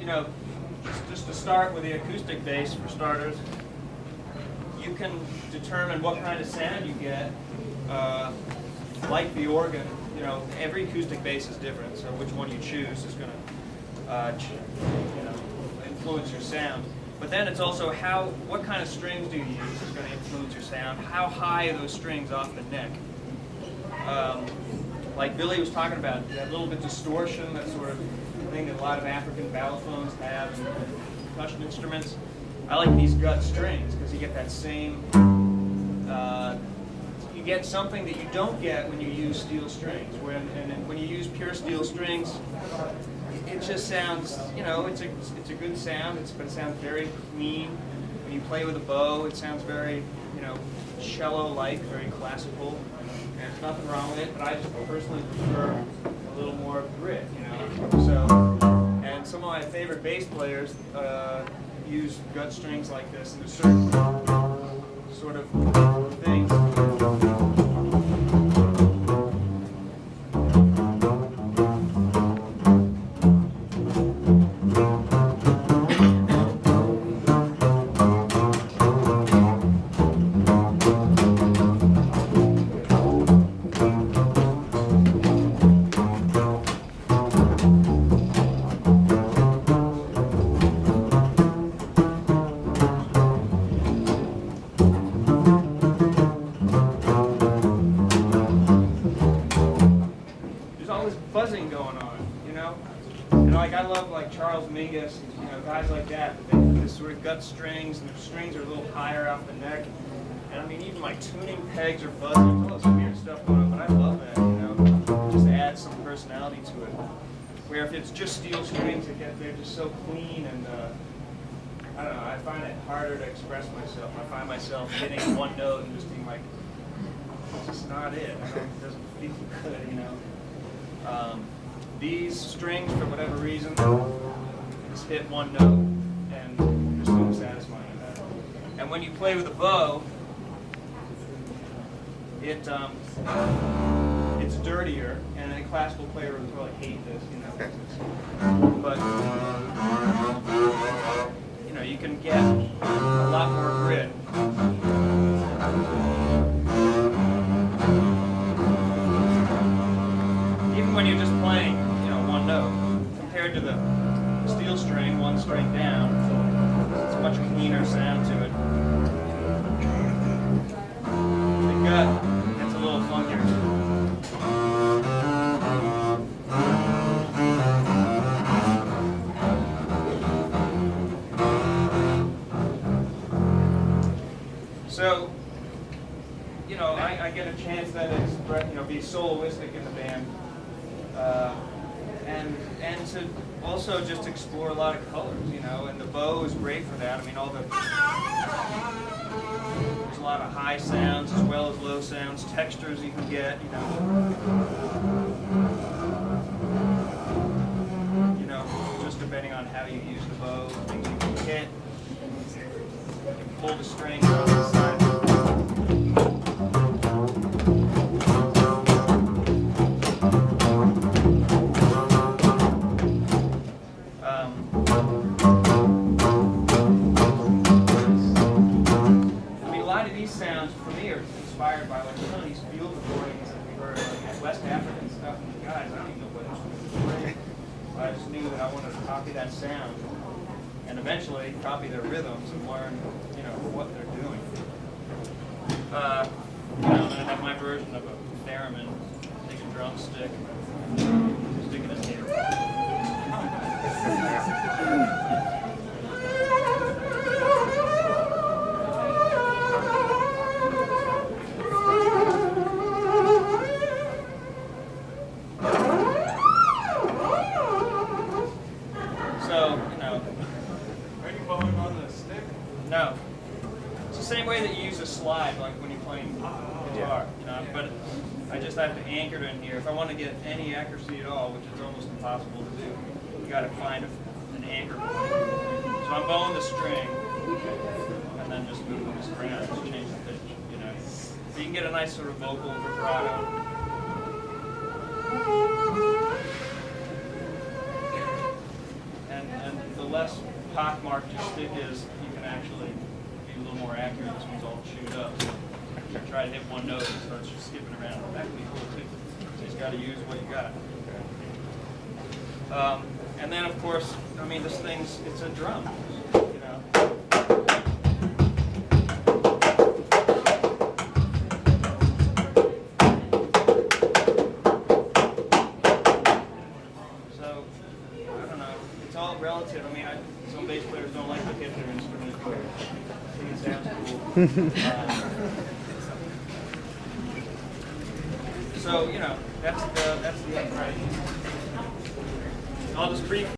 know, just to start with the acoustic bass for starters, you can determine what kind of sound you get, like the organ. You know, every acoustic bass is different, so which one you choose is going to, you know, influence your sound. But then it's also what kind of strings do you use is going to influence your sound. How high are those strings off the neck? Like Billy was talking about, that little bit of distortion, that sort of thing that a lot of African ballophones have and percussion instruments. I like these gut strings because you get that same, you get something that you don't get when you use steel strings. When you use pure steel strings, it just sounds, you know, it's a good sound, but it sounds very clean. When you play with a bow, it sounds very, you know, cello-like, very classical. And there's nothing wrong with it, but I just personally prefer a little more grit, you know. So, and some of my favorite bass players use gut strings like this, and there's certain sort of things. Buzzing going on, you know? And like I love like Charles Mingus, you know, guys like that, but they have this sort of gut strings, and the strings are a little higher off the neck. And I mean, even like tuning pegs are buzzing, all this weird stuff going on, but I love that, you know? Just adds some personality to it. Where if it's just steel strings, they're just so clean, and I don't know, I find it harder to express myself. I find myself hitting one note and just being like, it's just not it. It doesn't feel good, you know? These strings, for whatever reason, just hit one note, and there's something satisfying in that. And when you play with a bow, it's dirtier, and a classical player would probably hate this, you know. But you know, you can get a lot more grit. When you're just playing, you know, one note, compared to the steel string, one string down, it's a much cleaner sound to it. The gut gets a little funkier. So, you know, I get a chance then to, you know, be soloistic in the band. And to also just explore a lot of colors, you know, and the bow is great for that. I mean, there's a lot of high sounds as well as low sounds, textures you can get, you know, just depending on how you use the bow, things you can hit, you can pull the string on the side. Inspired by like some of these field recordings that we heard like West African stuff, and guys, I don't even know what instruments were. But I just knew that I wanted to copy that sound, and eventually copy their rhythms and learn, you know, what they're doing. You know, and I have my version of a theremin, take a drumstick, stick it in here. No. It's the same way that you use a slide, like when you're playing guitar, you know, but I just have to anchor it in here. If I want to get any accuracy at all, which is almost impossible to do, you got to find an anchor point. So I'm bowing the string, and then just moving this around, just change the pitch, you know. So you can get a nice sort of vocal vibrato. And the less pockmarked your stick is, you can actually be a little more accurate. This one's all chewed up. So you try to hit one note and starts just skipping around. That can be cool too. You just got to use what you got. And then, of course, I mean, this thing's, it's a drum, you know. So, I don't know, it's all relative. I mean, some bass players don't like to hit their instrument. I think it sounds cool. So, you know, that's the upright. I'll just brief